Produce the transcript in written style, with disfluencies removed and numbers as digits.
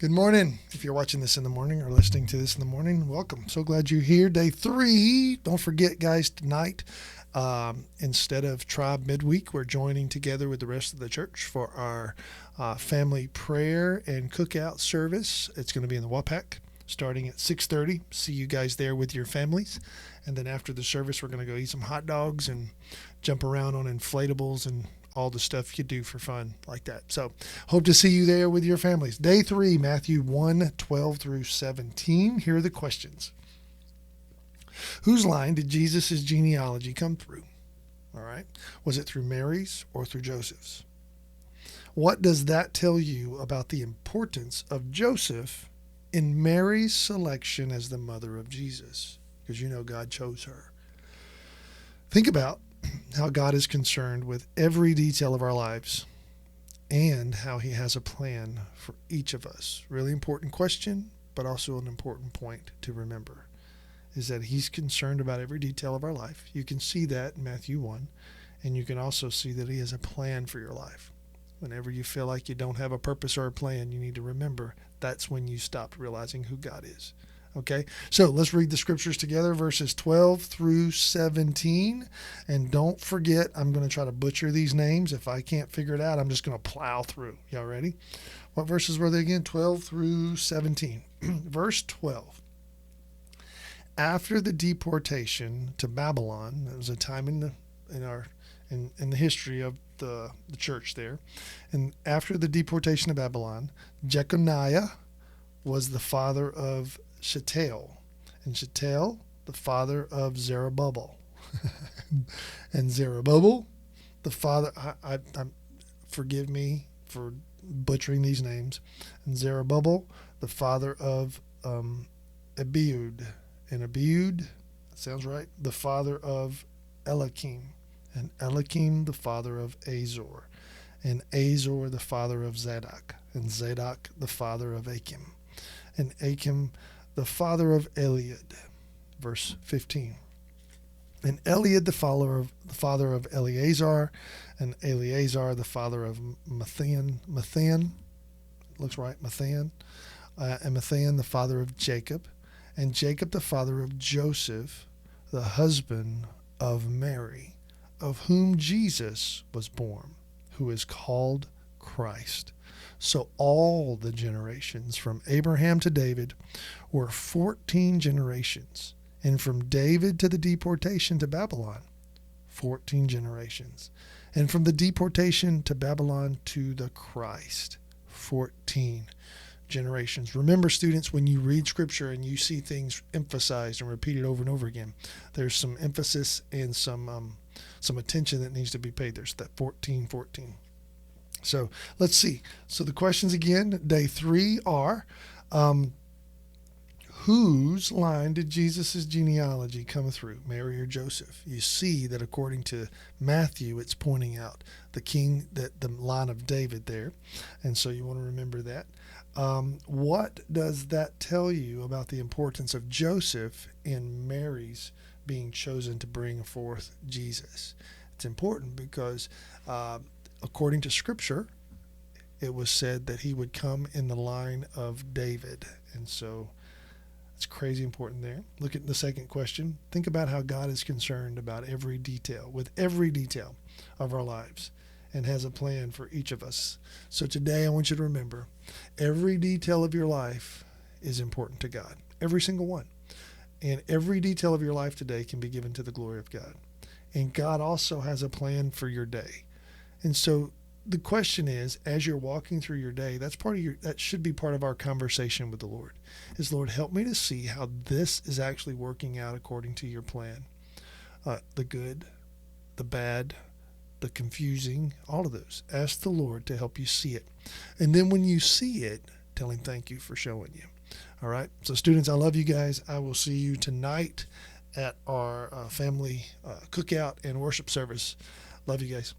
Good morning. If you're watching this in the morning or listening to this in the morning, welcome. So glad you're here. Day 3. Don't forget, guys, tonight, instead of Tribe Midweek, we're joining together with the rest of the church for our family prayer and cookout service. It's going to be in the WAPAC starting at 6:30. See you guys there with your families. And then after the service, we're going to go eat some hot dogs and jump around on inflatables and all the stuff you do for fun like that. So hope to see you there with your families. Day 3, Matthew 1:12 through 17. Here are the questions. Whose line did Jesus' genealogy come through? All right. Was it through Mary's or through Joseph's? What does that tell you about the importance of Joseph in Mary's selection as the mother of Jesus? Because you know God chose her. Think about how God is concerned with every detail of our lives and how he has a plan for each of us. Really important question, but also an important point to remember is that he's concerned about every detail of our life. You can see that in Matthew 1, and you can also see that he has a plan for your life. Whenever you feel like you don't have a purpose or a plan, you need to remember that's when you stop realizing who God is. Okay, so let's read the scriptures together, verses 12 through 17. And don't forget, I'm going to try to butcher these names. If I can't figure it out, I'm just going to plow through. Y'all ready? What verses were they again? 12 through 17. Verse 12. After the deportation to Babylon, there was a time in the history of the church there. And after the deportation to Babylon, Jeconiah was the father of Shealtiel, and Shealtiel the father of Zerubbabel, and Zerubbabel the father. Forgive me for butchering these names. And Zerubbabel the father of Abiud, and Abiud, that sounds right, the father of Eliakim, and Eliakim the father of Azor, and Azor the father of Zadok, and Zadok the father of Achim, and Achim the father of Eliud. Verse 15. And Eliud the father of Eleazar, and Eleazar the father of Mathan, looks right, Mathan, and Mathan the father of Jacob, and Jacob the father of Joseph, the husband of Mary, of whom Jesus was born, who is called Christ. So all the generations from Abraham to David were 14 generations. And from David to the deportation to Babylon, 14 generations. And from the deportation to Babylon to the Christ, 14 generations. Remember, students, when you read Scripture and you see things emphasized and repeated over and over again, there's some emphasis and some attention that needs to be paid. There's that 14. So let's see. So the questions again, day 3 are, whose line did Jesus' genealogy come through, Mary or Joseph? You see that according to Matthew, it's pointing out the line of David there. And so you want to remember that. What does that tell you about the importance of Joseph in Mary's being chosen to bring forth Jesus? It's important because according to Scripture, it was said that he would come in the line of David. And so it's crazy important there. Look at the second question. Think about how God is concerned about every detail of our lives and has a plan for each of us. So today I want you to remember, every detail of your life is important to God. Every single one. And every detail of your life today can be given to the glory of God. And God also has a plan for your day. And so the question is, as you're walking through your day, that should be part of our conversation with the Lord. Is, Lord, help me to see how this is actually working out according to your plan. The good, the bad, the confusing, all of those. Ask the Lord to help you see it. And then when you see it, tell him thank you for showing you. All right. So students, I love you guys. I will see you tonight at our family cookout and worship service. Love you guys.